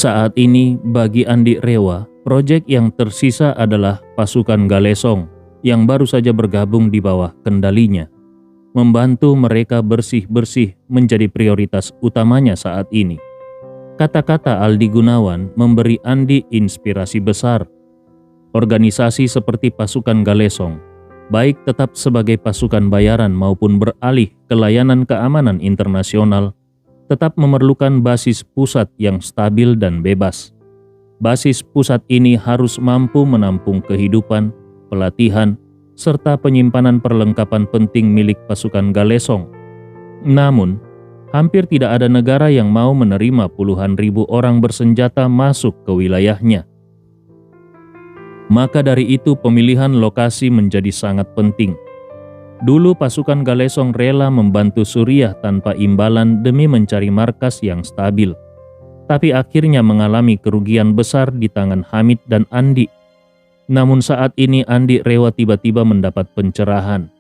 Saat ini bagi Andi Rewa, proyek yang tersisa adalah pasukan Galesong yang baru saja bergabung di bawah kendalinya. Membantu mereka bersih-bersih menjadi prioritas utamanya saat ini. Kata-kata Aldi Gunawan memberi Andi inspirasi besar. Organisasi seperti pasukan Galesong, baik tetap sebagai pasukan bayaran maupun beralih ke layanan keamanan internasional, tetap memerlukan basis pusat yang stabil dan bebas. Basis pusat ini harus mampu menampung kehidupan, pelatihan, serta penyimpanan perlengkapan penting milik pasukan Galesong. Namun, hampir tidak ada negara yang mau menerima puluhan ribu orang bersenjata masuk ke wilayahnya. Maka dari itu pemilihan lokasi menjadi sangat penting. Dulu pasukan Galesong rela membantu Suriah tanpa imbalan demi mencari markas yang stabil. Tapi akhirnya mengalami kerugian besar di tangan Hamid dan Andi. Namun saat ini Andi Rewa tiba-tiba mendapat pencerahan.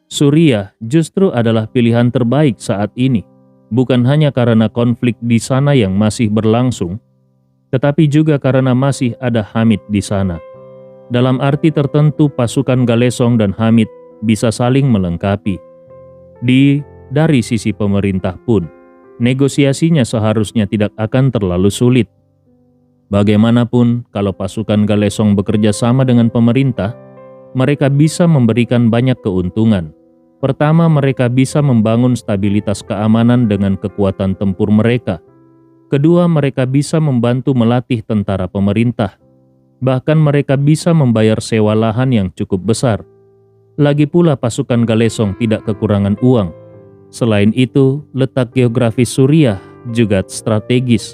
Suriah justru adalah pilihan terbaik saat ini. Bukan hanya karena konflik di sana yang masih berlangsung, tetapi juga karena masih ada Hamid di sana. Dalam arti tertentu pasukan Galesong dan Hamid bisa saling melengkapi. Dari sisi pemerintah pun, negosiasinya seharusnya tidak akan terlalu sulit. Bagaimanapun, kalau pasukan Galesong bekerja sama dengan pemerintah, mereka bisa memberikan banyak keuntungan. Pertama, mereka bisa membangun stabilitas keamanan dengan kekuatan tempur mereka. Kedua, mereka bisa membantu melatih tentara pemerintah. Bahkan mereka bisa membayar sewa lahan yang cukup besar. Lagi pula pasukan Galesong tidak kekurangan uang. Selain itu, letak geografis Suriah juga strategis.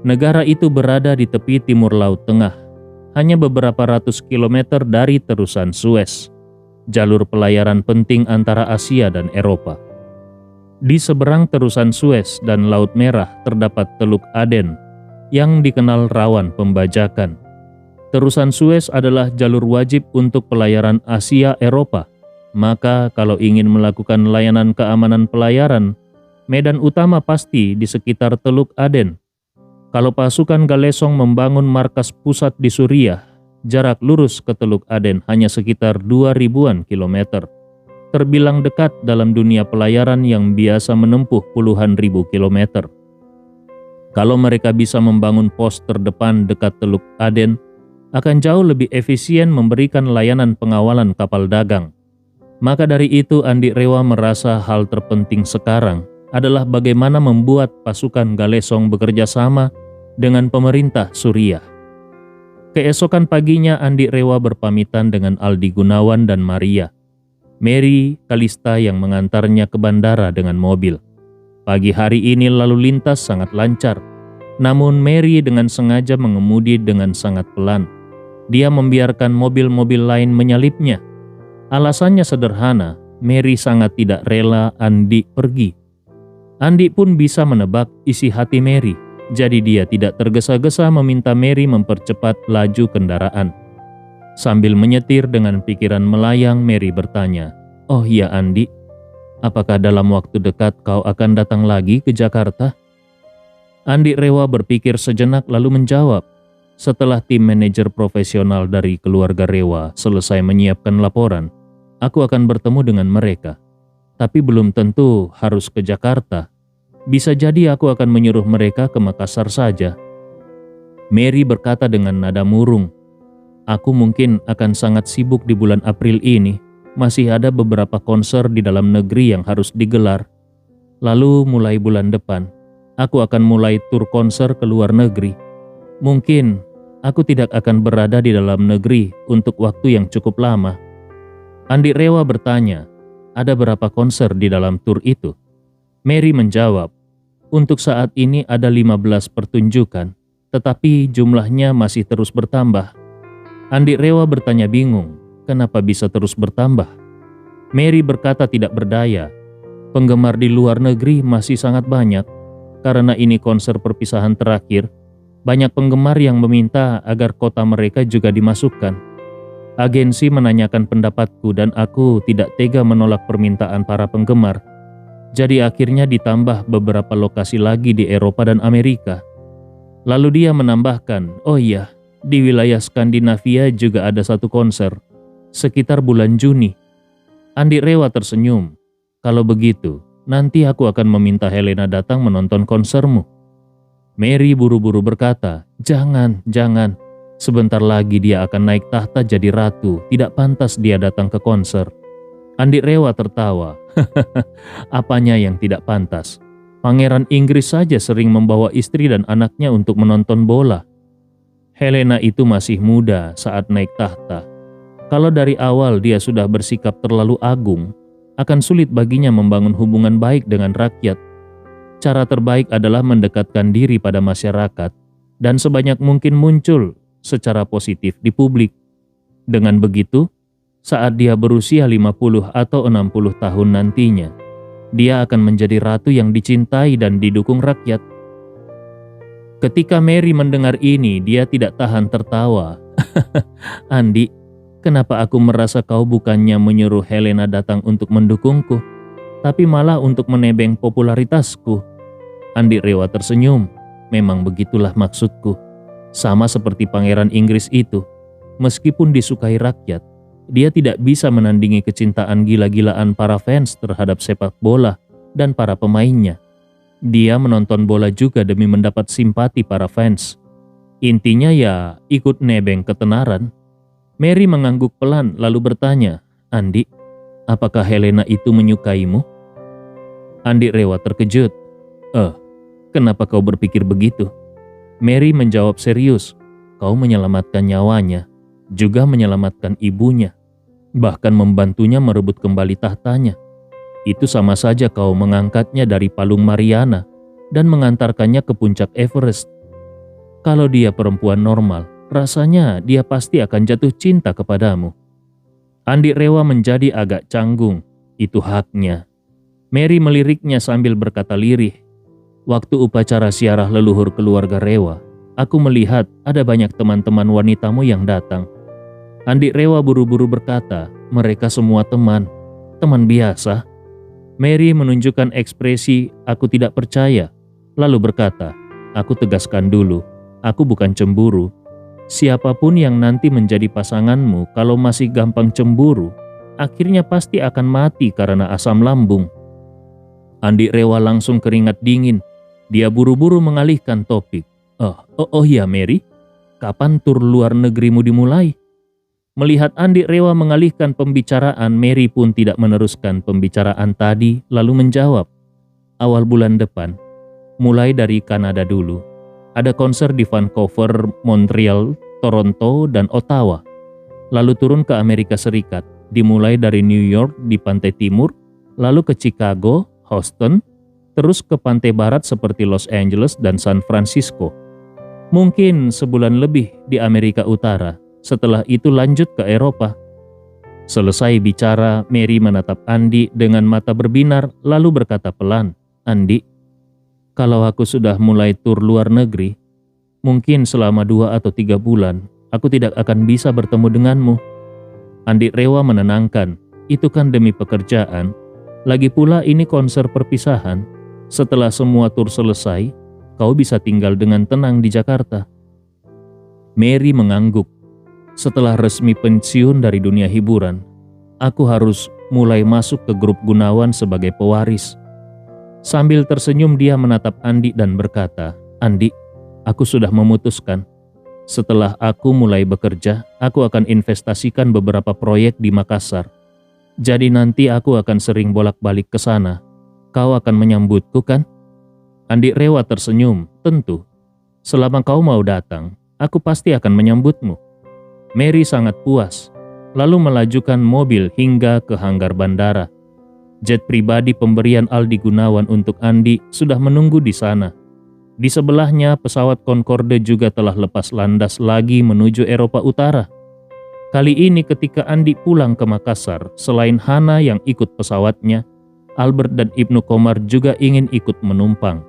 Negara itu berada di tepi timur Laut Tengah, hanya beberapa ratus kilometer dari terusan Suez, jalur pelayaran penting antara Asia dan Eropa. Di seberang terusan Suez dan Laut Merah terdapat Teluk Aden yang dikenal rawan pembajakan. Terusan Suez adalah jalur wajib untuk pelayaran Asia-Eropa, maka kalau ingin melakukan layanan keamanan pelayaran, medan utama pasti di sekitar Teluk Aden. Kalau pasukan Galesong membangun markas pusat di Suriah, jarak lurus ke Teluk Aden hanya sekitar 2.000-an kilometer. Terbilang dekat dalam dunia pelayaran yang biasa menempuh puluhan ribu kilometer. Kalau mereka bisa membangun pos terdepan dekat Teluk Aden, akan jauh lebih efisien memberikan layanan pengawalan kapal dagang. Maka dari itu Andi Rewa merasa hal terpenting sekarang adalah bagaimana membuat pasukan Galesong bekerja sama dengan pemerintah Suriah. Keesokan paginya Andi Rewa berpamitan dengan Aldi Gunawan dan Maria. Mary Kalista yang mengantarnya ke bandara dengan mobil. Pagi hari ini lalu lintas sangat lancar, namun Mary dengan sengaja mengemudi dengan sangat pelan. Dia membiarkan mobil-mobil lain menyalipnya. Alasannya sederhana, Mary sangat tidak rela Andi pergi. Andi pun bisa menebak isi hati Mary, jadi dia tidak tergesa-gesa meminta Mary mempercepat laju kendaraan. Sambil menyetir dengan pikiran melayang, Mary bertanya, "Oh iya Andi, apakah dalam waktu dekat kau akan datang lagi ke Jakarta?" Andi Rewa berpikir sejenak lalu menjawab, "Setelah tim manajer profesional dari keluarga Rewa selesai menyiapkan laporan, aku akan bertemu dengan mereka. Tapi belum tentu harus ke Jakarta. Bisa jadi aku akan menyuruh mereka ke Makassar saja." Mary berkata dengan nada murung, "Aku mungkin akan sangat sibuk di bulan April ini. Masih ada beberapa konser di dalam negeri yang harus digelar. Lalu mulai bulan depan, aku akan mulai tur konser ke luar negeri. Mungkin aku tidak akan berada di dalam negeri untuk waktu yang cukup lama." Andi Rewa bertanya, "Ada berapa konser di dalam tur itu?" Mary menjawab, "Untuk saat ini ada 15 pertunjukan, tetapi jumlahnya masih terus bertambah." Andi Rewa bertanya bingung, kenapa bisa terus bertambah? Mary berkata tidak berdaya. Penggemar di luar negeri masih sangat banyak. Karena ini konser perpisahan terakhir, banyak penggemar yang meminta agar kota mereka juga dimasukkan. Agensi menanyakan pendapatku dan aku tidak tega menolak permintaan para penggemar. Jadi akhirnya ditambah beberapa lokasi lagi di Eropa dan Amerika. Lalu dia menambahkan, oh iya, di wilayah Skandinavia juga ada satu konser, sekitar bulan Juni. Andi Rewa tersenyum. Kalau begitu, nanti aku akan meminta Helena datang menonton konsermu. Mary buru-buru berkata, jangan. Sebentar lagi dia akan naik tahta jadi ratu, tidak pantas dia datang ke konser. Andi Rewa tertawa. Apanya yang tidak pantas? Pangeran Inggris saja sering membawa istri dan anaknya untuk menonton bola. Helena itu masih muda saat naik tahta. Kalau dari awal dia sudah bersikap terlalu agung, akan sulit baginya membangun hubungan baik dengan rakyat. Cara terbaik adalah mendekatkan diri pada masyarakat dan sebanyak mungkin muncul secara positif di publik. Dengan begitu, saat dia berusia 50 atau 60 tahun nantinya, dia akan menjadi ratu yang dicintai dan didukung rakyat. Ketika Mary mendengar ini, dia tidak tahan tertawa. Andi, kenapa aku merasa kau bukannya menyuruh Helena datang untuk mendukungku, tapi malah untuk menebeng popularitasku? Andi Rewa tersenyum. Memang begitulah maksudku. Sama seperti Pangeran Inggris itu, meskipun disukai rakyat, dia tidak bisa menandingi kecintaan gila-gilaan para fans terhadap sepak bola dan para pemainnya. Dia menonton bola juga demi mendapat simpati para fans. Intinya ya ikut nebeng ketenaran. Mary mengangguk pelan lalu bertanya, Andi, apakah Helena itu menyukaimu? Andi Rewa terkejut. Kenapa kau berpikir begitu? Mary menjawab serius, kau menyelamatkan nyawanya, juga menyelamatkan ibunya, bahkan membantunya merebut kembali tahtanya. Itu sama saja kau mengangkatnya dari palung Mariana dan mengantarkannya ke puncak Everest. Kalau dia perempuan normal, rasanya dia pasti akan jatuh cinta kepadamu. Andi Rewa menjadi agak canggung, itu haknya. Mary meliriknya sambil berkata lirih, waktu upacara siarah leluhur keluarga Rewa, aku melihat ada banyak teman-teman wanitamu yang datang. Andi Rewa buru-buru berkata, mereka semua teman biasa. Mary menunjukkan ekspresi aku tidak percaya, lalu berkata, aku tegaskan dulu, aku bukan cemburu. Siapapun yang nanti menjadi pasanganmu kalau masih gampang cemburu, akhirnya pasti akan mati karena asam lambung. Andi Rewa langsung keringat dingin. Dia buru-buru mengalihkan topik. Oh ya Mary, kapan tur luar negerimu dimulai? Melihat Andi Rewa mengalihkan pembicaraan, Mary pun tidak meneruskan pembicaraan tadi, lalu menjawab, awal bulan depan, mulai dari Kanada dulu. Ada konser di Vancouver, Montreal, Toronto, dan Ottawa. Lalu turun ke Amerika Serikat, dimulai dari New York di pantai timur, lalu ke Chicago, Houston, terus ke pantai barat seperti Los Angeles dan San Francisco. Mungkin sebulan lebih di Amerika Utara, setelah itu lanjut ke Eropa. Selesai bicara, Mary menatap Andi dengan mata berbinar lalu berkata pelan, Andi, kalau aku sudah mulai tur luar negeri, mungkin selama 2 atau 3 bulan, aku tidak akan bisa bertemu denganmu. Andi Rewa menenangkan, itu kan demi pekerjaan. Lagi pula ini konser perpisahan. Setelah semua tur selesai, kau bisa tinggal dengan tenang di Jakarta. Mary mengangguk. Setelah resmi pensiun dari dunia hiburan, aku harus mulai masuk ke grup Gunawan sebagai pewaris. Sambil tersenyum dia menatap Andi dan berkata, Andi, aku sudah memutuskan. Setelah aku mulai bekerja, aku akan investasikan beberapa proyek di Makassar. Jadi nanti aku akan sering bolak-balik ke sana. Kau akan menyambutku kan? Andi Rewa tersenyum, tentu. Selama kau mau datang, aku pasti akan menyambutmu. Mary sangat puas, lalu melajukan mobil hingga ke hanggar bandara. Jet pribadi pemberian Aldi Gunawan untuk Andi sudah menunggu di sana. Di sebelahnya pesawat Concorde juga telah lepas landas lagi menuju Eropa Utara. Kali ini ketika Andi pulang ke Makassar, selain Hana yang ikut pesawatnya, Albert dan Ibnu Komar juga ingin ikut menumpang.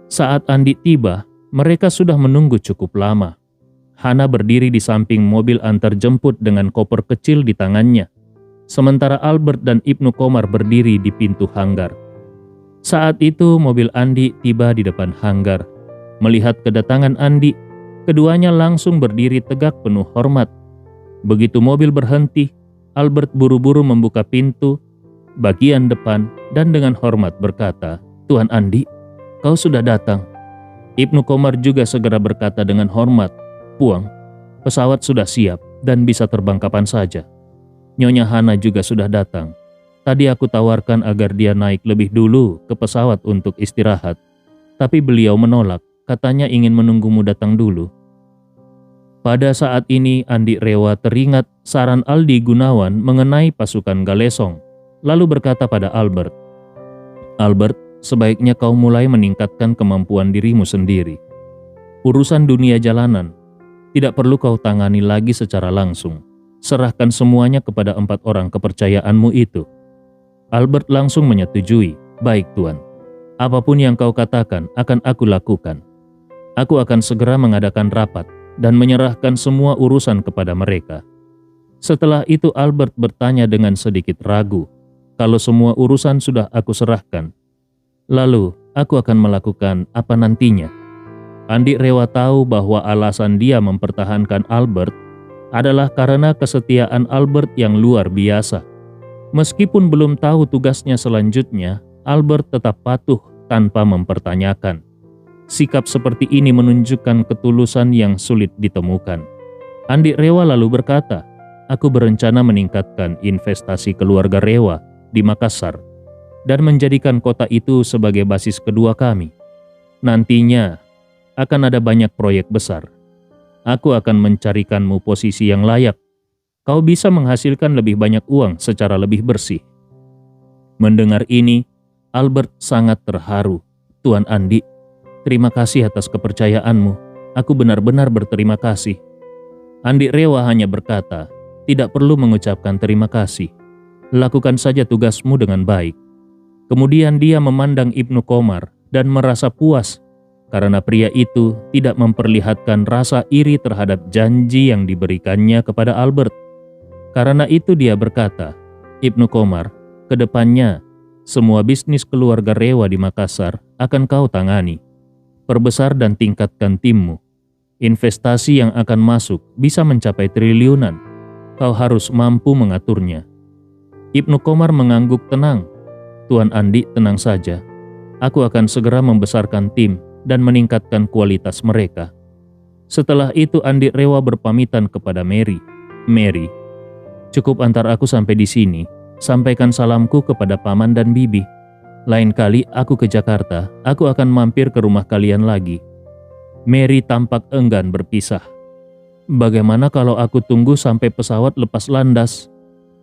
Saat Andi tiba, mereka sudah menunggu cukup lama. Hana berdiri di samping mobil antarjemput dengan koper kecil di tangannya, sementara Albert dan Ibnu Komar berdiri di pintu hanggar. Saat itu mobil Andi tiba di depan hanggar. Melihat kedatangan Andi, keduanya langsung berdiri tegak penuh hormat. Begitu mobil berhenti, Albert buru-buru membuka pintu bagian depan dan dengan hormat berkata, "Tuan Andi, kau sudah datang." Ibnu Komar juga segera berkata dengan hormat, "Puang, pesawat sudah siap dan bisa terbang kapan saja. Nyonya Hana juga sudah datang. Tadi aku tawarkan agar dia naik lebih dulu ke pesawat untuk istirahat, tapi beliau menolak, katanya ingin menunggumu datang dulu." Pada saat ini Andi Rewa teringat saran Aldi Gunawan mengenai pasukan Galesong, lalu berkata pada Albert, "Albert, sebaiknya kau mulai meningkatkan kemampuan dirimu sendiri. Urusan dunia jalanan tidak perlu kau tangani lagi secara langsung. Serahkan semuanya kepada 4 orang kepercayaanmu itu." Albert langsung menyetujui, "Baik Tuan, apapun yang kau katakan akan aku lakukan. Aku akan segera mengadakan rapat dan menyerahkan semua urusan kepada mereka." Setelah itu Albert bertanya dengan sedikit ragu, "Kalau semua urusan sudah aku serahkan, lalu aku akan melakukan apa nantinya?" Andi Rewa tahu bahwa alasan dia mempertahankan Albert adalah karena kesetiaan Albert yang luar biasa. Meskipun belum tahu tugasnya selanjutnya, Albert tetap patuh tanpa mempertanyakan. Sikap seperti ini menunjukkan ketulusan yang sulit ditemukan. Andi Rewa lalu berkata, "Aku berencana meningkatkan investasi keluarga Rewa di Makassar dan menjadikan kota itu sebagai basis kedua kami. Nantinya akan ada banyak proyek besar. Aku akan mencarikanmu posisi yang layak. Kau bisa menghasilkan lebih banyak uang secara lebih bersih." Mendengar ini, Albert sangat terharu. "Tuan Andi, terima kasih atas kepercayaanmu. Aku benar-benar berterima kasih." Andi Rewa hanya berkata, "Tidak perlu mengucapkan terima kasih. Lakukan saja tugasmu dengan baik." Kemudian dia memandang Ibnu Komar dan merasa puas karena pria itu tidak memperlihatkan rasa iri terhadap janji yang diberikannya kepada Albert. Karena itu dia berkata, "Ibnu Komar, kedepannya semua bisnis keluarga Rewa di Makassar akan kau tangani. Perbesar dan tingkatkan timmu. Investasi yang akan masuk bisa mencapai triliunan. Kau harus mampu mengaturnya." Ibnu Komar mengangguk tenang. "Tuan Andi, tenang saja. Aku akan segera membesarkan tim dan meningkatkan kualitas mereka." Setelah itu Andi Rewa berpamitan kepada Mary. "Mary, cukup antar aku sampai di sini. Sampaikan salamku kepada Paman dan Bibi. Lain kali aku ke Jakarta, aku akan mampir ke rumah kalian lagi." Mary tampak enggan berpisah. "Bagaimana kalau aku tunggu sampai pesawat lepas landas?"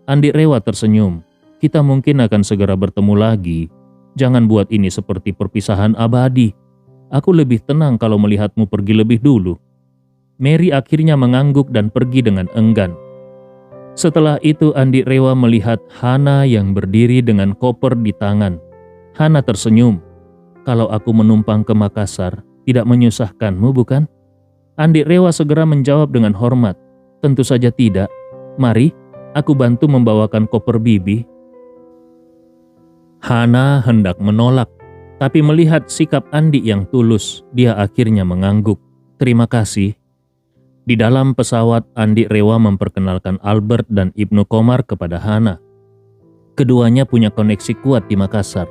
Andi Rewa tersenyum. "Kita mungkin akan segera bertemu lagi. Jangan buat ini seperti perpisahan abadi. Aku lebih tenang kalau melihatmu pergi lebih dulu." Mary akhirnya mengangguk dan pergi dengan enggan. Setelah itu Andi Rewa melihat Hana yang berdiri dengan koper di tangan. Hana tersenyum. "Kalau aku menumpang ke Makassar, tidak menyusahkanmu bukan?" Andi Rewa segera menjawab dengan hormat, "Tentu saja tidak. Mari, aku bantu membawakan koper Bibi." Hana hendak menolak, tapi melihat sikap Andi yang tulus, dia akhirnya mengangguk. "Terima kasih." Di dalam pesawat, Andi Rewa memperkenalkan Albert dan Ibnu Komar kepada Hana. Keduanya punya koneksi kuat di Makassar.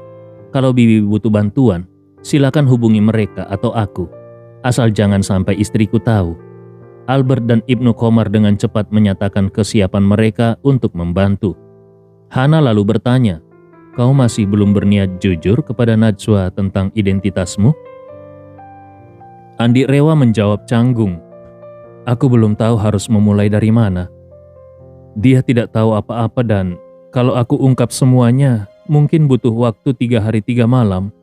Kalau Bibi butuh bantuan, silakan hubungi mereka atau aku. Asal jangan sampai istriku tahu. Albert dan Ibnu Komar dengan cepat menyatakan kesiapan mereka untuk membantu. Hana lalu bertanya, "Kau masih belum berniat jujur kepada Najwa tentang identitasmu?" Andi Rewa menjawab canggung, "Aku belum tahu harus memulai dari mana. Dia tidak tahu apa-apa dan kalau aku ungkap semuanya, mungkin butuh waktu 3 hari 3 malam.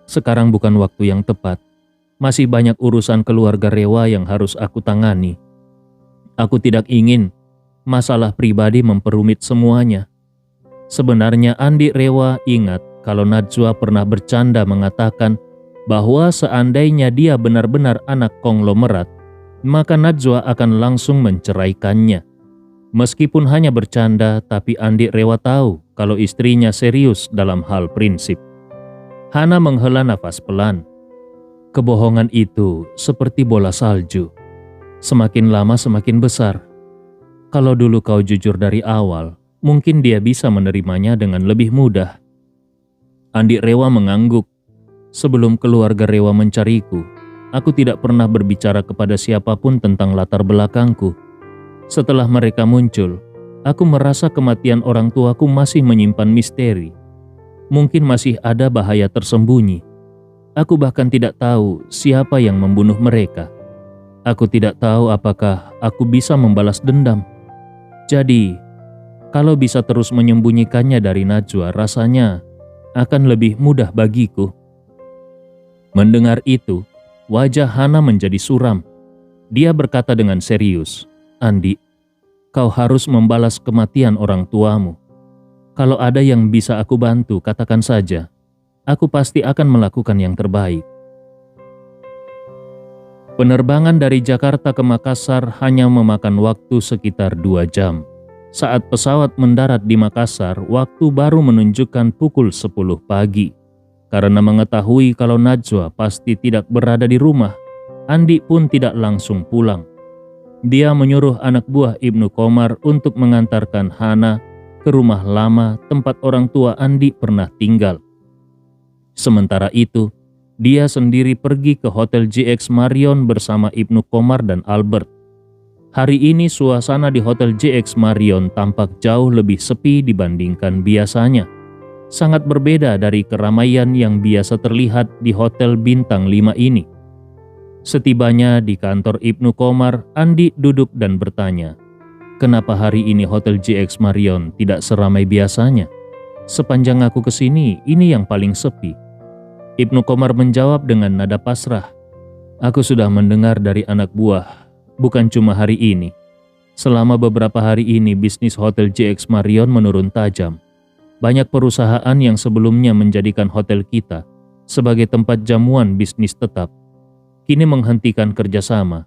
Sekarang bukan waktu yang tepat. Masih banyak urusan keluarga Rewa yang harus aku tangani. Aku tidak ingin masalah pribadi memperumit semuanya." Sebenarnya Andi Rewa ingat kalau Najwa pernah bercanda mengatakan bahwa seandainya dia benar-benar anak konglomerat, maka Najwa akan langsung menceraikannya. Meskipun hanya bercanda, tapi Andi Rewa tahu kalau istrinya serius dalam hal prinsip. Hana menghela nafas pelan. Kebohongan itu seperti bola salju. Semakin lama semakin besar. Kalau dulu kau jujur dari awal, mungkin dia bisa menerimanya dengan lebih mudah. Andi Rewa mengangguk. Sebelum keluarga Rewa mencariku, aku tidak pernah berbicara kepada siapapun tentang latar belakangku. Setelah mereka muncul, aku merasa kematian orang tuaku masih menyimpan misteri. Mungkin masih ada bahaya tersembunyi. Aku bahkan tidak tahu siapa yang membunuh mereka. Aku tidak tahu apakah aku bisa membalas dendam. Jadi, kalau bisa terus menyembunyikannya dari Najwa, rasanya akan lebih mudah bagiku. Mendengar itu, wajah Hana menjadi suram. Dia berkata dengan serius, "Andi, kau harus membalas kematian orang tuamu. Kalau ada yang bisa aku bantu, katakan saja. Aku pasti akan melakukan yang terbaik." Penerbangan dari Jakarta ke Makassar hanya memakan waktu sekitar 2 jam. Saat pesawat mendarat di Makassar, waktu baru menunjukkan pukul 10 pagi. Karena mengetahui kalau Najwa pasti tidak berada di rumah, Andi pun tidak langsung pulang. Dia menyuruh anak buah Ibnu Komar untuk mengantarkan Hana ke rumah lama tempat orang tua Andi pernah tinggal. Sementara itu, dia sendiri pergi ke Hotel JX Marion bersama Ibnu Komar dan Albert. Hari ini suasana di Hotel JX Marion tampak jauh lebih sepi dibandingkan biasanya. Sangat berbeda dari keramaian yang biasa terlihat di Hotel Bintang 5 ini. Setibanya di kantor Ibnu Komar, Andi duduk dan bertanya, "Kenapa hari ini Hotel JX Marion tidak seramai biasanya? Sepanjang aku kesini, ini yang paling sepi." Ibnu Komar menjawab dengan nada pasrah, "Aku sudah mendengar dari anak buah, bukan cuma hari ini. Selama beberapa hari ini bisnis Hotel JX Marion menurun tajam. Banyak perusahaan yang sebelumnya menjadikan hotel kita sebagai tempat jamuan bisnis tetap, kini menghentikan kerjasama."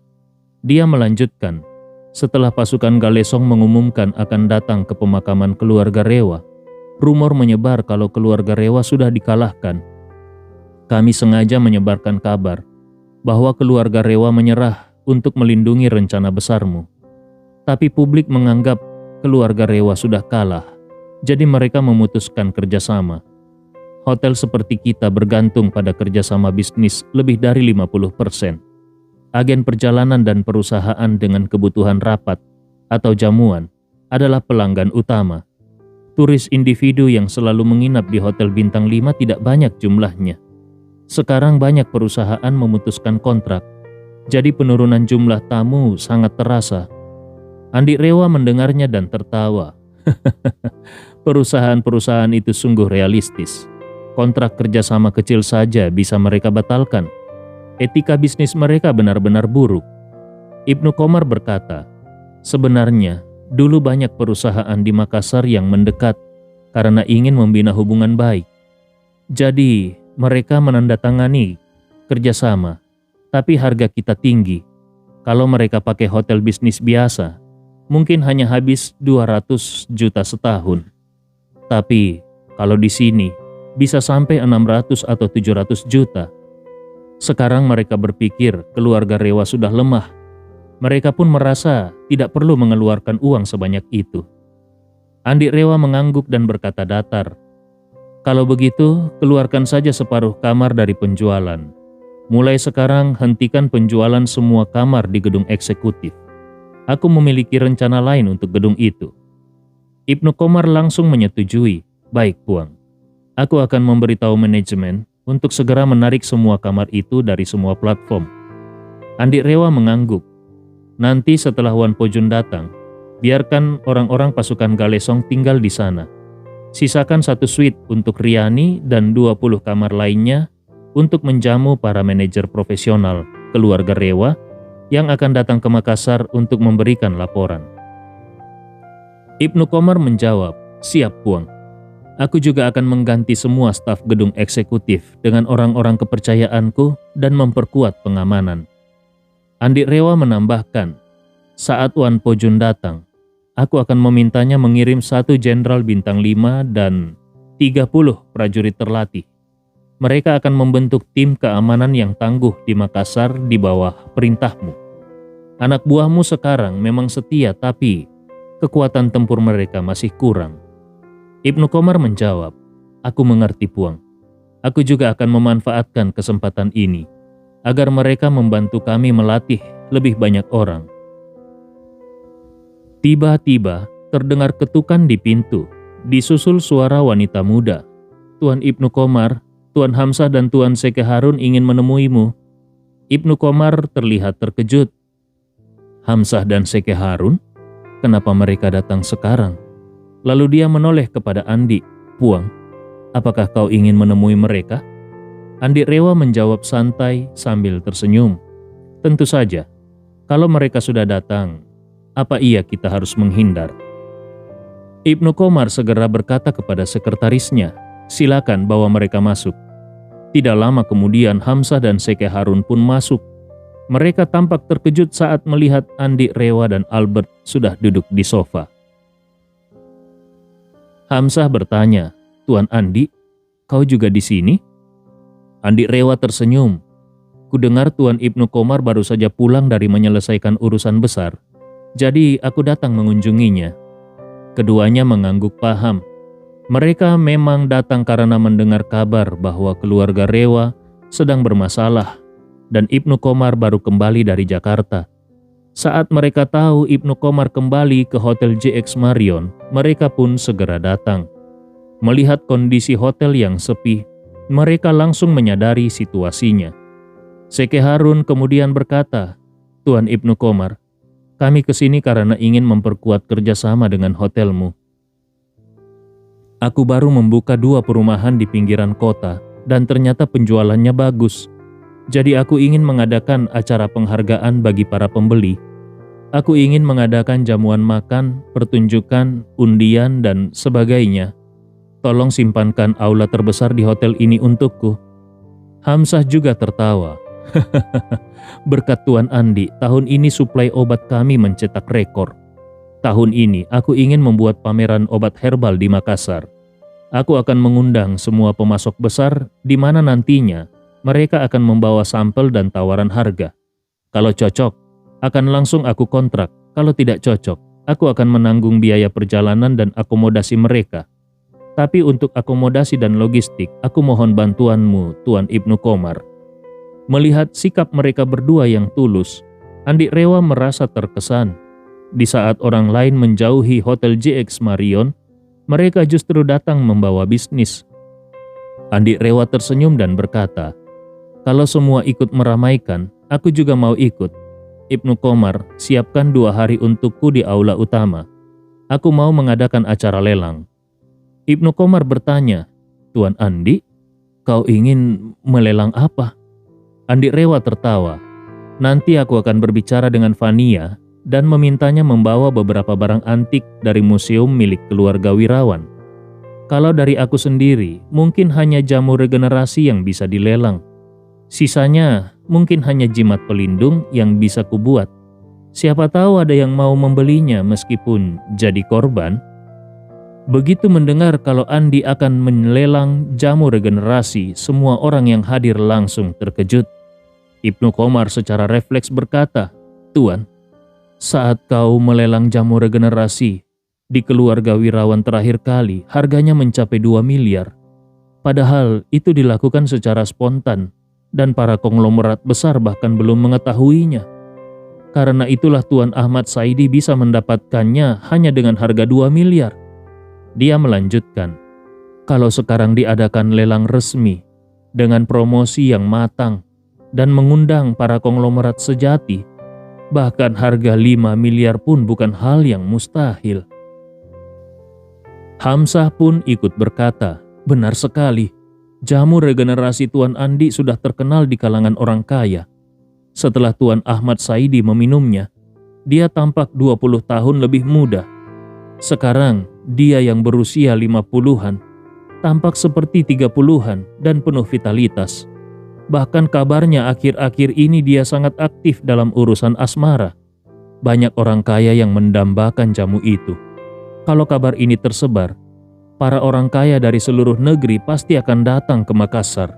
Dia melanjutkan, "Setelah pasukan Galesong mengumumkan akan datang ke pemakaman keluarga Rewa, rumor menyebar kalau keluarga Rewa sudah dikalahkan. Kami sengaja menyebarkan kabar bahwa keluarga Rewa menyerah untuk melindungi rencana besarmu. Tapi publik menganggap keluarga Rewa sudah kalah, jadi mereka memutuskan kerjasama. Hotel seperti kita bergantung pada kerjasama bisnis lebih dari 50%. Agen perjalanan dan perusahaan dengan kebutuhan rapat atau jamuan adalah pelanggan utama. Turis individu yang selalu menginap di Hotel Bintang 5 tidak banyak jumlahnya. Sekarang banyak perusahaan memutuskan kontrak, jadi penurunan jumlah tamu sangat terasa." Andi Rewa mendengarnya dan tertawa. Perusahaan-perusahaan itu sungguh realistis. Kontrak kerjasama kecil saja bisa mereka batalkan. Etika bisnis mereka benar-benar buruk. Ibnu Komar berkata, "Sebenarnya dulu banyak perusahaan di Makassar yang mendekat karena ingin membina hubungan baik. Jadi mereka menandatangani kerjasama, tapi harga kita tinggi. Kalau mereka pakai hotel bisnis biasa, mungkin hanya habis 200 juta setahun. Tapi kalau di sini bisa sampai 600 atau 700 juta. Sekarang mereka berpikir keluarga Rewa sudah lemah. Mereka pun merasa tidak perlu mengeluarkan uang sebanyak itu." Andi Rewa mengangguk dan berkata datar, "Kalau begitu, keluarkan saja separuh kamar dari penjualan. Mulai sekarang hentikan penjualan semua kamar di gedung eksekutif. Aku memiliki rencana lain untuk gedung itu." Ibnu Komar langsung menyetujui, "Baik, Puang. Aku akan memberitahu manajemen untuk segera menarik semua kamar itu dari semua platform." Andi Rewa mengangguk. "Nanti setelah Wan Pojun datang, biarkan orang-orang pasukan Galesong tinggal di sana. Sisakan 1 suite untuk Riani dan 20 kamar lainnya untuk menjamu para manajer profesional keluarga Rewa yang akan datang ke Makassar untuk memberikan laporan." Ibnu Komar menjawab, "Siap, Puang. Aku juga akan mengganti semua staf gedung eksekutif dengan orang-orang kepercayaanku dan memperkuat pengamanan." Andi Rewa menambahkan, "Saat Wan Pojun datang, aku akan memintanya mengirim 1 jenderal bintang 5 dan 30 prajurit terlatih. Mereka akan membentuk tim keamanan yang tangguh di Makassar di bawah perintahmu. Anak buahmu sekarang memang setia, tapi kekuatan tempur mereka masih kurang." Ibnu Komar menjawab, "Aku mengerti, Puang. Aku juga akan memanfaatkan kesempatan ini agar mereka membantu kami melatih lebih banyak orang." Tiba-tiba terdengar ketukan di pintu, disusul suara wanita muda. "Tuan Ibnu Komar, Tuan Hamzah dan Tuan Seke Harun ingin menemuimu." Ibnu Komar terlihat terkejut. "Hamzah dan Seke Harun? Kenapa mereka datang sekarang?" Lalu dia menoleh kepada Andi. "Puang, apakah kau ingin menemui mereka?" Andi Rewa menjawab santai sambil tersenyum. "Tentu saja, kalau mereka sudah datang, apa iya kita harus menghindar?" Ibnu Komar segera berkata kepada sekretarisnya, "Silakan bawa mereka masuk." Tidak lama kemudian Hamzah dan Seke Harun pun masuk. Mereka tampak terkejut saat melihat Andi Rewa dan Albert sudah duduk di sofa. Hamzah bertanya, "Tuan Andi, kau juga di sini?" Andi Rewa tersenyum. "Kudengar Tuan Ibnu Komar baru saja pulang dari menyelesaikan urusan besar, jadi aku datang mengunjunginya." Keduanya mengangguk paham. Mereka memang datang karena mendengar kabar bahwa keluarga Rewa sedang bermasalah dan Ibnu Komar baru kembali dari Jakarta. Saat mereka tahu Ibnu Komar kembali ke Hotel JX Marion, mereka pun segera datang. Melihat kondisi hotel yang sepi, mereka langsung menyadari situasinya. Seke Harun kemudian berkata, "Tuan Ibnu Komar, kami kesini karena ingin memperkuat kerjasama dengan hotelmu. Aku baru membuka 2 perumahan di pinggiran kota dan ternyata penjualannya bagus. Jadi aku ingin mengadakan acara penghargaan bagi para pembeli. Aku ingin mengadakan jamuan makan, pertunjukan, undian, dan sebagainya. Tolong simpankan aula terbesar di hotel ini untukku." Hamzah juga tertawa. "Berkat Tuan Andi, tahun ini suplai obat kami mencetak rekor. Tahun ini aku ingin membuat pameran obat herbal di Makassar. Aku akan mengundang semua pemasok besar di mana nantinya mereka akan membawa sampel dan tawaran harga. Kalau cocok, akan langsung aku kontrak. Kalau tidak cocok, aku akan menanggung biaya perjalanan dan akomodasi mereka. Tapi untuk akomodasi dan logistik, aku mohon bantuanmu, Tuan Ibnu Komar." Melihat sikap mereka berdua yang tulus, Andi Rewa merasa terkesan. Di saat orang lain menjauhi Hotel JX Marion, mereka justru datang membawa bisnis. Andi Rewa tersenyum dan berkata, "Kalau semua ikut meramaikan, aku juga mau ikut. Ibnu Komar, siapkan 2 hari untukku di aula utama. Aku mau mengadakan acara lelang." Ibnu Komar bertanya, "Tuan Andi, kau ingin melelang apa?" Andi Rewa tertawa, "Nanti aku akan berbicara dengan Fania dan memintanya membawa beberapa barang antik dari museum milik keluarga Wirawan. Kalau dari aku sendiri, mungkin hanya jamu regenerasi yang bisa dilelang. Sisanya mungkin hanya jimat pelindung yang bisa kubuat. Siapa tahu ada yang mau membelinya meskipun jadi korban." Begitu mendengar kalau Andi akan melelang jamu regenerasi, semua orang yang hadir langsung terkejut. Ibnu Komar secara refleks berkata, "Tuan, saat kau melelang jamu regenerasi di keluarga Wirawan terakhir kali, harganya mencapai 2 miliar. Padahal itu dilakukan secara spontan dan para konglomerat besar bahkan belum mengetahuinya. Karena itulah Tuan Ahmad Saidi bisa mendapatkannya hanya dengan harga 2 miliar. Dia melanjutkan, "Kalau sekarang diadakan lelang resmi dengan promosi yang matang dan mengundang para konglomerat sejati, bahkan harga 5 miliar pun bukan hal yang mustahil." Hamzah pun ikut berkata, "Benar sekali, jamu regenerasi Tuan Andi sudah terkenal di kalangan orang kaya. Setelah Tuan Ahmad Saidi meminumnya, dia tampak 20 tahun lebih muda. Sekarang dia yang berusia 50-an, tampak seperti 30-an dan penuh vitalitas. Bahkan kabarnya akhir-akhir ini dia sangat aktif dalam urusan asmara. Banyak orang kaya yang mendambakan jamu itu. Kalau kabar ini tersebar, para orang kaya dari seluruh negeri pasti akan datang ke Makassar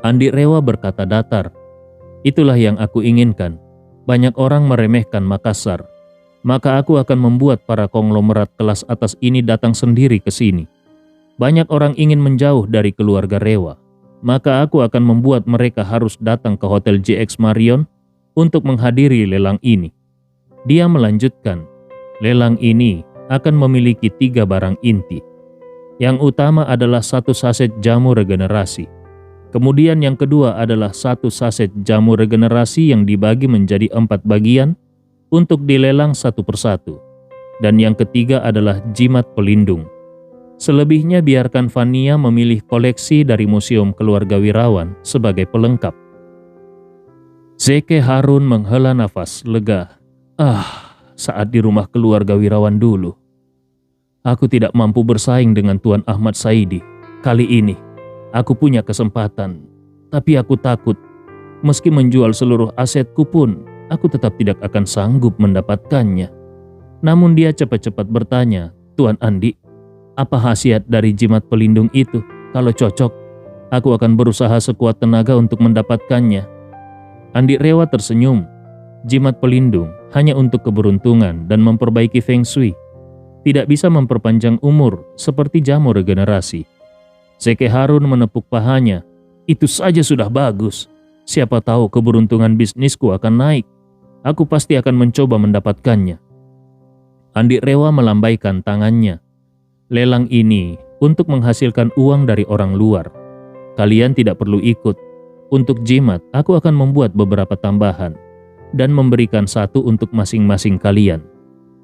Andi Rewa berkata datar, "Itulah yang aku inginkan. Banyak orang meremehkan Makassar. Maka aku akan membuat para konglomerat kelas atas ini datang sendiri ke sini. Banyak orang ingin menjauh dari keluarga Rewa. Maka aku akan membuat mereka harus datang ke Hotel JX Marion untuk menghadiri lelang ini." Dia melanjutkan, lelang ini akan memiliki 3 barang inti. Yang utama adalah 1 saset jamu regenerasi. Kemudian yang kedua adalah 1 saset jamu regenerasi yang dibagi menjadi 4 bagian untuk dilelang satu persatu. Dan yang ketiga adalah jimat pelindung. Selebihnya biarkan Fania memilih koleksi dari Museum Keluarga Wirawan sebagai pelengkap. Zeke Harun menghela nafas lega. Saat di rumah keluarga Wirawan dulu. Aku tidak mampu bersaing dengan Tuan Ahmad Saidi. Kali ini, aku punya kesempatan. Tapi aku takut, meski menjual seluruh asetku pun, aku tetap tidak akan sanggup mendapatkannya. Namun dia cepat-cepat bertanya, "Tuan Andi, apa khasiat dari jimat pelindung itu? Kalau cocok, aku akan berusaha sekuat tenaga untuk mendapatkannya." Andi Rewa tersenyum. Jimat pelindung hanya untuk keberuntungan dan memperbaiki feng shui. Tidak bisa memperpanjang umur seperti jamu regenerasi. Zeke Harun menepuk pahanya. "Itu saja sudah bagus. Siapa tahu keberuntungan bisnisku akan naik. Aku pasti akan mencoba mendapatkannya." Andi Rewa melambaikan tangannya. "Lelang ini untuk menghasilkan uang dari orang luar. Kalian tidak perlu ikut. Untuk jimat, aku akan membuat beberapa tambahan dan memberikan 1 untuk masing-masing kalian.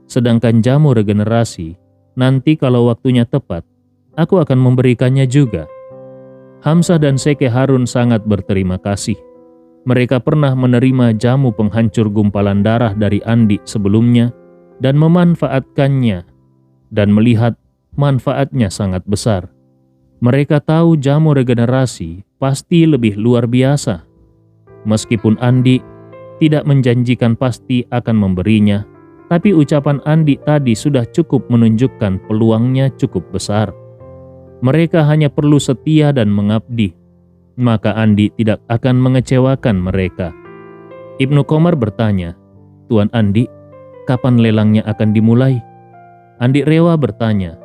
Sedangkan jamu regenerasi, nanti kalau waktunya tepat, aku akan memberikannya juga." Hamzah dan Zeke Harun sangat berterima kasih. Mereka pernah menerima jamu penghancur gumpalan darah dari Andi sebelumnya dan memanfaatkannya dan melihat manfaatnya sangat besar. Mereka tahu jamu regenerasi pasti lebih luar biasa. Meskipun Andi tidak menjanjikan pasti akan memberinya, tapi ucapan Andi tadi sudah cukup menunjukkan peluangnya cukup besar. Mereka hanya perlu setia dan mengabdi, maka Andi tidak akan mengecewakan mereka. Ibnu Komar bertanya, "Tuan Andi, kapan lelangnya akan dimulai?" Andi Rewa bertanya,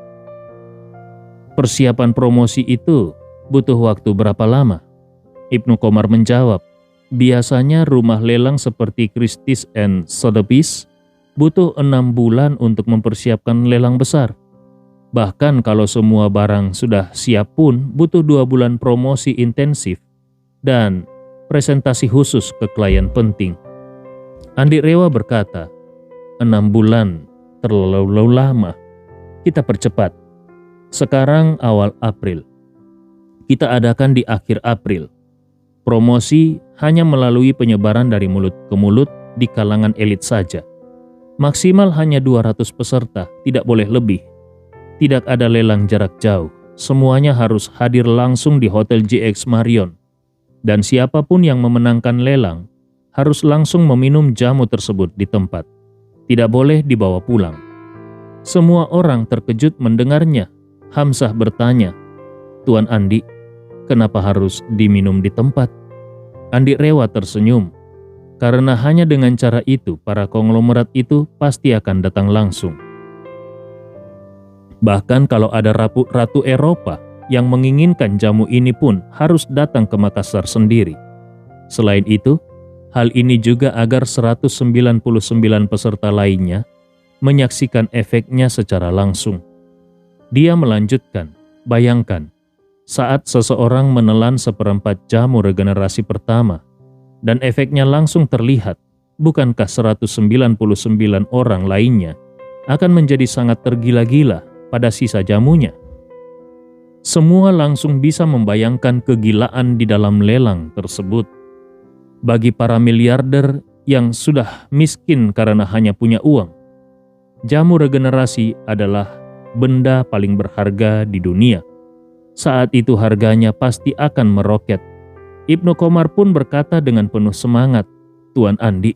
"Persiapan promosi itu butuh waktu berapa lama?" Ibnu Komar menjawab, "Biasanya rumah lelang seperti Christie's and Sotheby's butuh 6 bulan untuk mempersiapkan lelang besar. Bahkan kalau semua barang sudah siap pun butuh 2 bulan promosi intensif dan presentasi khusus ke klien penting." Andi Rewa berkata, 6 bulan terlalu lama. Kita percepat. Sekarang awal April. Kita adakan di akhir April. Promosi hanya melalui penyebaran dari mulut ke mulut di kalangan elit saja. Maksimal hanya 200 peserta, tidak boleh lebih. Tidak ada lelang jarak jauh. Semuanya harus hadir langsung di Hotel JX Marion. Dan siapapun yang memenangkan lelang harus langsung meminum jamu tersebut di tempat. Tidak boleh dibawa pulang. Semua orang terkejut mendengarnya. Hamzah bertanya, "Tuan Andi, kenapa harus diminum di tempat?" Andi Rewa tersenyum. Karena hanya dengan cara itu para konglomerat itu pasti akan datang langsung. Bahkan kalau ada ratu Eropa yang menginginkan jamu ini pun harus datang ke Makassar sendiri. Selain itu, hal ini juga agar 199 peserta lainnya menyaksikan efeknya secara langsung. Dia melanjutkan, bayangkan, saat seseorang menelan 1/4 jamu regenerasi pertama, dan efeknya langsung terlihat, bukankah 199 orang lainnya akan menjadi sangat tergila-gila pada sisa jamunya? Semua langsung bisa membayangkan kegilaan di dalam lelang tersebut. Bagi para miliarder yang sudah miskin karena hanya punya uang, jamu regenerasi adalah benda paling berharga di dunia. Saat itu harganya pasti akan meroket. Ibnu Komar pun berkata dengan penuh semangat, "Tuan Andi,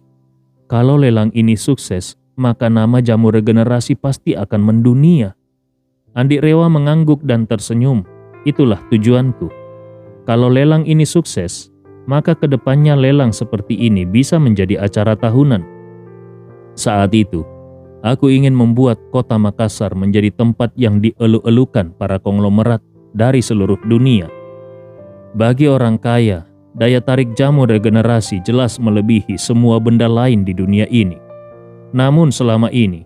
kalau lelang ini sukses, maka nama jamu regenerasi pasti akan mendunia." Andi Rewa mengangguk dan tersenyum. "Itulah tujuanku." Kalau lelang ini sukses, maka kedepannya lelang seperti ini bisa menjadi acara tahunan. Saat itu, aku ingin membuat kota Makassar menjadi tempat yang dielu-elukan para konglomerat dari seluruh dunia. Bagi orang kaya, daya tarik jamu regenerasi jelas melebihi semua benda lain di dunia ini. Namun selama ini,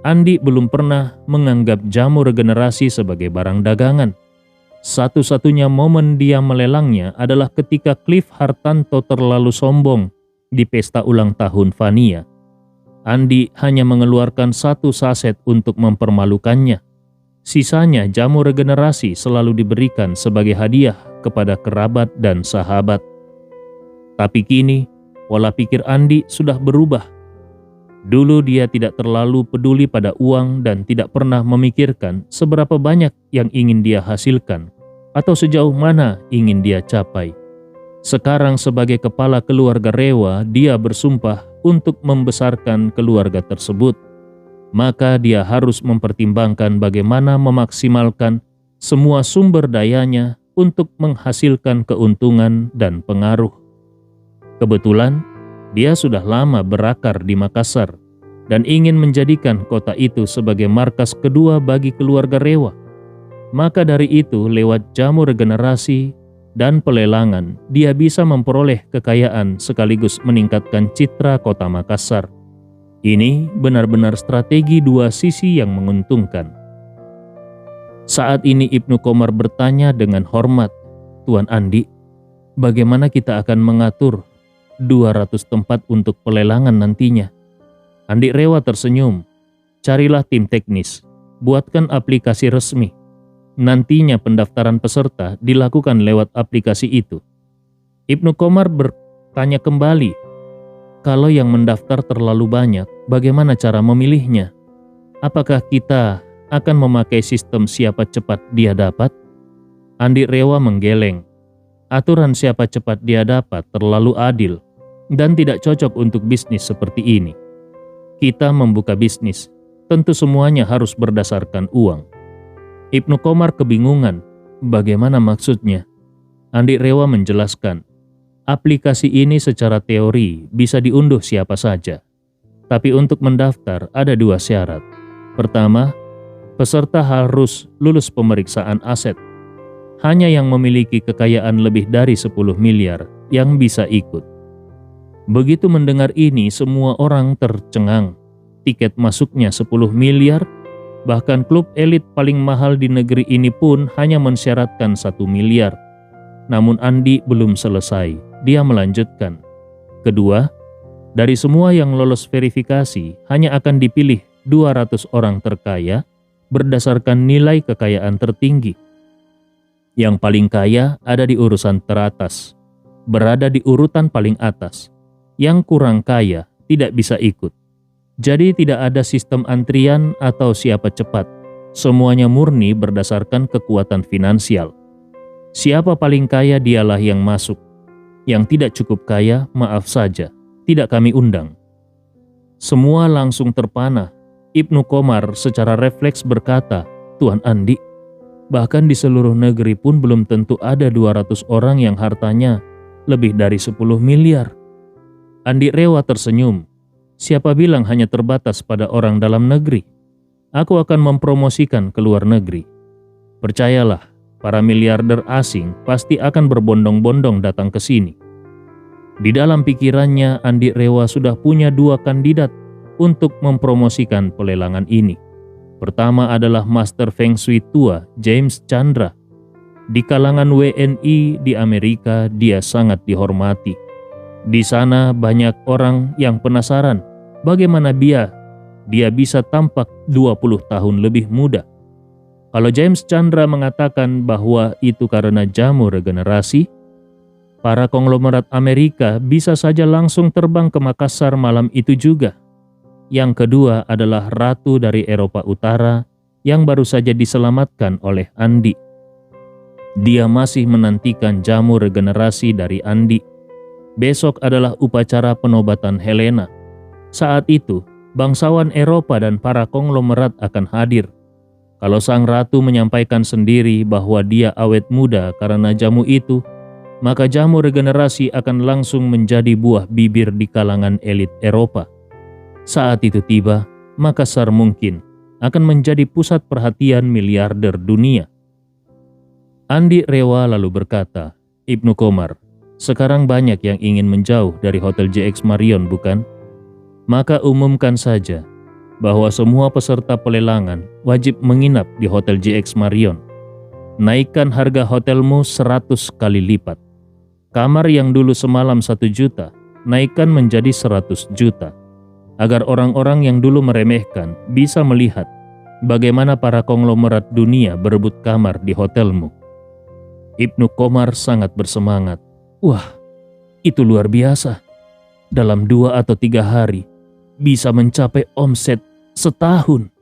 Andi belum pernah menganggap jamu regenerasi sebagai barang dagangan. Satu-satunya momen dia melelangnya adalah ketika Cliff Hartanto terlalu sombong di pesta ulang tahun Vania. Andi hanya mengeluarkan 1 saset untuk mempermalukannya. Sisanya jamu regenerasi selalu diberikan sebagai hadiah kepada kerabat dan sahabat. Tapi kini, pola pikir Andi sudah berubah. Dulu dia tidak terlalu peduli pada uang dan tidak pernah memikirkan seberapa banyak yang ingin dia hasilkan atau sejauh mana ingin dia capai. Sekarang sebagai kepala keluarga Rewa, dia bersumpah untuk membesarkan keluarga tersebut. Maka dia harus mempertimbangkan bagaimana memaksimalkan semua sumber dayanya untuk menghasilkan keuntungan dan pengaruh. Kebetulan, dia sudah lama berakar di Makassar dan ingin menjadikan kota itu sebagai markas kedua bagi keluarga Rewa. Maka dari itu, lewat jamu regenerasi dan pelelangan, dia bisa memperoleh kekayaan sekaligus meningkatkan citra kota Makassar. Ini benar-benar strategi 2 sisi yang menguntungkan. Saat ini Ibnu Qomar bertanya dengan hormat, "Tuan Andi, bagaimana kita akan mengatur 200 tempat untuk pelelangan nantinya?" Andi Rewa tersenyum. "Carilah tim teknis, buatkan aplikasi resmi. Nantinya pendaftaran peserta dilakukan lewat aplikasi itu." Ibnu Qomar bertanya kembali, "Kalau yang mendaftar terlalu banyak, bagaimana cara memilihnya? Apakah kita akan memakai sistem siapa cepat dia dapat?" Andi Rewa menggeleng. Aturan siapa cepat dia dapat terlalu adil dan tidak cocok untuk bisnis seperti ini. Kita membuka bisnis, tentu semuanya harus berdasarkan uang. Ibnu Qomar kebingungan, bagaimana maksudnya? Andi Rewa menjelaskan, aplikasi ini secara teori bisa diunduh siapa saja. Tapi untuk mendaftar ada 2 syarat. Pertama, peserta harus lulus pemeriksaan aset. Hanya yang memiliki kekayaan lebih dari 10 miliar yang bisa ikut. Begitu mendengar ini, semua orang tercengang. Tiket masuknya 10 miliar, bahkan klub elit paling mahal di negeri ini pun hanya mensyaratkan 1 miliar. Namun Andi belum selesai, dia melanjutkan. Kedua, dari semua yang lolos verifikasi, hanya akan dipilih 200 orang terkaya berdasarkan nilai kekayaan tertinggi. Yang paling kaya ada di urusan teratas, berada di urutan paling atas. Yang kurang kaya tidak bisa ikut. Jadi tidak ada sistem antrian atau siapa cepat. Semuanya murni berdasarkan kekuatan finansial. Siapa paling kaya dialah yang masuk. Yang tidak cukup kaya, maaf saja, tidak kami undang. Semua langsung terpana. Ibnu Qomar secara refleks berkata, "Tuan Andi, bahkan di seluruh negeri pun belum tentu ada 200 orang yang hartanya lebih dari 10 miliar. Andi Rewa tersenyum. "Siapa bilang hanya terbatas pada orang dalam negeri? Aku akan mempromosikan ke luar negeri. Percayalah, para miliarder asing pasti akan berbondong-bondong datang ke sini." Di dalam pikirannya, Andi Rewa sudah punya 2 kandidat untuk mempromosikan pelelangan ini. Pertama adalah Master Feng Shui tua James Chandra. Di kalangan WNI di Amerika dia sangat dihormati. Di sana banyak orang yang penasaran bagaimana dia bisa tampak 20 tahun lebih muda. Kalau James Chandra mengatakan bahwa itu karena jamu regenerasi, para konglomerat Amerika bisa saja langsung terbang ke Makassar malam itu juga. Yang kedua adalah ratu dari Eropa Utara yang baru saja diselamatkan oleh Andi. Dia masih menantikan jamu regenerasi dari Andi. Besok adalah upacara penobatan Helena. Saat itu, bangsawan Eropa dan para konglomerat akan hadir. Kalau sang ratu menyampaikan sendiri bahwa dia awet muda karena jamu itu, maka jamu regenerasi akan langsung menjadi buah bibir di kalangan elit Eropa. Saat itu tiba, Makassar mungkin akan menjadi pusat perhatian miliarder dunia. Andi Rewa lalu berkata, "Ibnu Komar, sekarang banyak yang ingin menjauh dari Hotel JX Marion, bukan? Maka umumkan saja bahwa semua peserta pelelangan wajib menginap di Hotel JX Marion. Naikkan harga hotelmu 100 kali lipat. Kamar yang dulu semalam 1 juta, naikkan menjadi 100 juta. Agar orang-orang yang dulu meremehkan bisa melihat bagaimana para konglomerat dunia berebut kamar di hotelmu." Ibnu Komar sangat bersemangat. "Wah, itu luar biasa. Dalam 2 atau 3 hari bisa mencapai omset setahun."